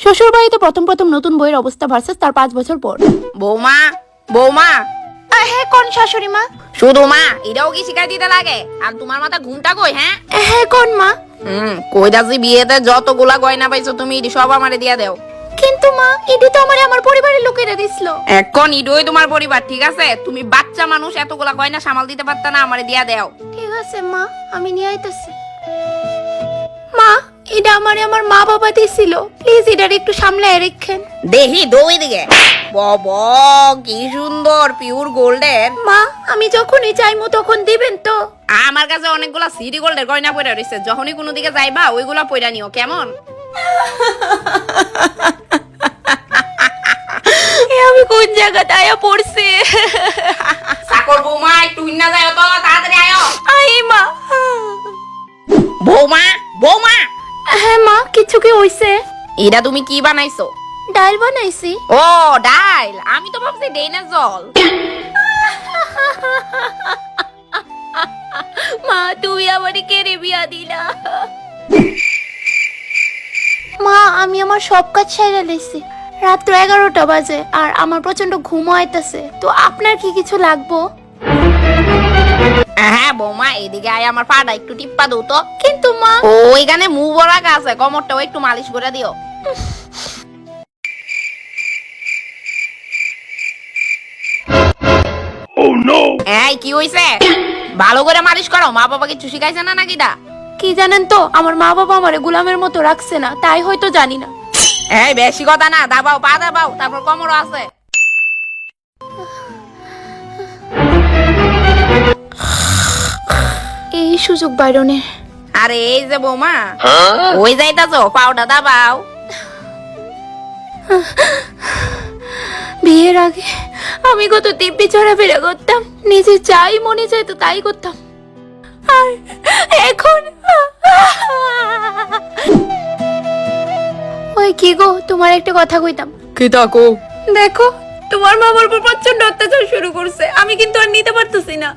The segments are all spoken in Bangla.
শ্বশুর বাড়িতে প্রথম প্রথম নতুন বইয়ের অবস্থা ভার্সেস তার 5 বছর পর। বৌমা বৌমা হ্যাঁ কোন শাশুড়ি মা? শুধু মা এটাও কি শিখাই দিতে লাগে? আর তোমার মাথা ঘুমটা কই? হ্যাঁ কোন মা? কই দাসি বিয়েতে যতগুলা গয়না পাইছো তুমি ইডি সব আমারে দিয়া দাও। কিন্তু মা ইডি তো আমার পরিবারের লোকেরা দিছিল। এখন ইডোই তোমার পরিবার, ঠিক আছে? তুমি বাচ্চা মানুষ, এতগুলা গয়না সামাল দিতে পারতা না? আমারে দিয়া দাও। ঠিক আছে মা, আমি নিয়ে আইতাছি। মা এটা আমার মা বাবা দিছিল, প্লিজ এটার একটু সামলায় রাখেন। দেখি দই দিকে বাবা কি সুন্দর পিওর গোল্ডের। মা আমি যখনই চাইমু তখন দিবেন তো? আমার কাছে অনেকগুলা সিটি গোল্ডের গয়না পড়ে রয়েছে, যখনই কোনো দিকে যাইবা ওইগুলা পয়রা নিও, কেমন? আমি কোন জায়গাতে আয়া পড়ছি? সাকর বৌমা একটু হিন্না যায় তো, তাড়াতাড়ি আয়ো। আই মা। বৌমা বৌমা। হ্যাঁ মা, কিছু কি হইছে? এটা তুমি কি বানাইছো? ডাল বানাইছি। ও ডাল, আমি তো ভাবছি ডেইনা জল। মা তুমি আমারে কেড়ে বিয়া দিলা। মা আমি আমার সব কাজ সেরে লইছি, রাত্র 11টা বাজে আর আমার প্রচন্ড ঘুম আইতাছে, তো আপনার কি কিছু লাগবো? হ্যাঁ বৌমা এদিকে আয়, আমার পাটা একটু টিপ্পা দাও তো। কিন্তু মা ওইখানে মুভ রাখা আছে, কোমরটাও একটু মালিশ করে দিও। এই কি হইছে? ভালো করে মালিশ করো, মা বাবা কিছু শিখাইছে না নাকি? কি জানেন তো, আমার মা বাবা আমারে গোলামের মতো রাখছে না, তাই হয়তো জানি না। এই বেশি কথা না, দাবাও পা দাবাও, তারপর কোমরও আছে। এই সুযোগ বাইরনের। আরে এই যে বৌমা ওই যাইতাছো, পাউডা দাবাও। বিয়ের আগে আমি কত দিব্যি চড়াফেরা করতাম, নিজে যাই মনে চাইতো তাই করতাম, আর এখন ওই কি গো, তোমার একটা কথা কইতাম। কি তাকো? দেখো তোমার মা আমার উপর প্রচন্ড অত্যাচার শুরু করছে, আমি কিন্তু আর নিতে পারতেছি না।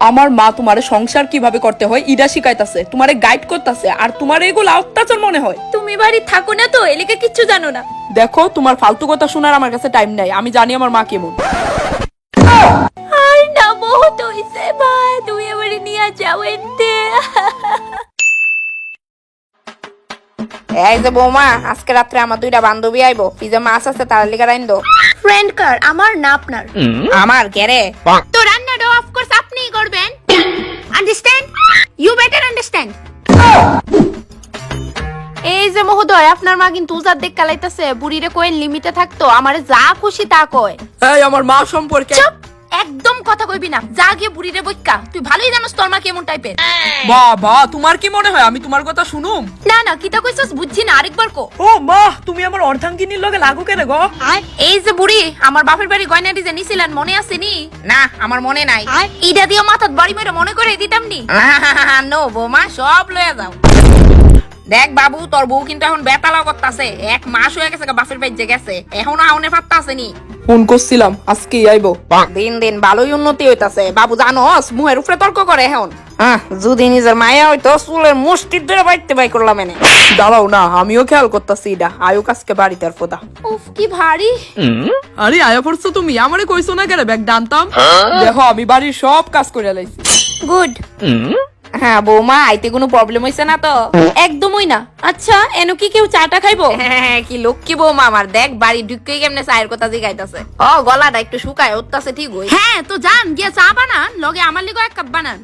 আমার মা তোমারে সংসার কিভাবে করতে হয় ইডা শিখাইতাছে, তোমারে গাইড করতেছে, আর তোমার এগুলো অত্যাচার মনে হয়। তুমি বাড়ি থাকো না তো, এলিকে কিচ্ছু জানো না। দেখো তোমার ফালতু কথা শোনার আমার কাছে টাইম নাই, আমি জানি আমার মা কেমন। আর না বহুত হইছে মা, তুমি আমারে নিয়ে যাও এতে। এই যে বৌমা আজকে রাত্রে আমার 2টা বান্ধবী আইবো, ফ্রিজে মাছ আছে, তার লিগা রাইন দো। ফ্রেন্ড কার, আমার না আপনার? আমার কেরে? তো রান্নাটা অফ কোর্স আপনিই করবেন, আন্ডারস্ট্যান্ড? You better understand. এই যে মহোদয়, আপনার মা কিন্তু উজার দেখ কালাইতাছে, বুড়িরে কইন লিমিটে থাকতো, আমারে যা খুশি তা কয়। এই আমার মা সম্পর্কে চুপ, একদম কথা কইবি না, যা গিয়ে বুড়িরে বইক্কা, তুই ভালোই জানোস তোর মা কেমন টাইপের। বাবা তোমার কি মনে হয় আমি তোমার কথা শুনুম? না না, কিতা কইছস বুঝছি না, আরেকবার কো। ও মা তুমি আমার অর্ধাঙ্গিনীর লগে লাগু কেন গো? এই যে বুড়ি, আমার বাপের বাড়ি গয়নাটি যে নিছিলেন মনে আছে নি? না আমার মনে নাই। ইডা দিয়ে মাথাত বাড়ি মেরে মনে করে দিতাম নি। নো বৌমা, সব লয়ে যাও। দেখ বাবু, তোর বউ কিন্তু এখন বেতালাও করতাছে, 1 মাস হয়ে গেছে বাপের বাড়িতে গেছে, এখনো আউনে পাত্তা আসেনি। ফোন করছিলাম আজকেই আইবো। দিন দিন ভালোই উন্নতি হইতাছে বাবু, জানোস মুহের উপরে তর্ক করে এখন। যদি নিজের মায়া হইতো চুলের মুষ্টির ধরে বাইতে বাই করলাম এনে। দাঁড়াও না, আমিও খেয়াল করতেছি এটা আয়ুক আজকে বাড়িতে আর ফোদা। উফ কি ভারী। আরে আয়া পড়ছো তুমি, আমারে কইছো না কেন ব্যাগ ডানতাম? দেখো আমি বাড়ির সব কাজ করে লাইছি। গুড। হ্যাঁ বৌমা, আইতে কোনো প্রবলেম হইছে না তো? একদমই না। আচ্ছা এনো কি কেউ চাটা খাইবো? হ্যাঁ কি লক্ষ্মী বৌমা আমার, দেখ বাড়ি ঢুকে কেমনে চায়ের কথা জিগাইতাছে। ও গলাটা একটু শুকায় উঠতাছে, ঠিক হই। হ্যাঁ তো যান গিয়া চা বানান, লগে আমার লিগো 1 কাপ বানান।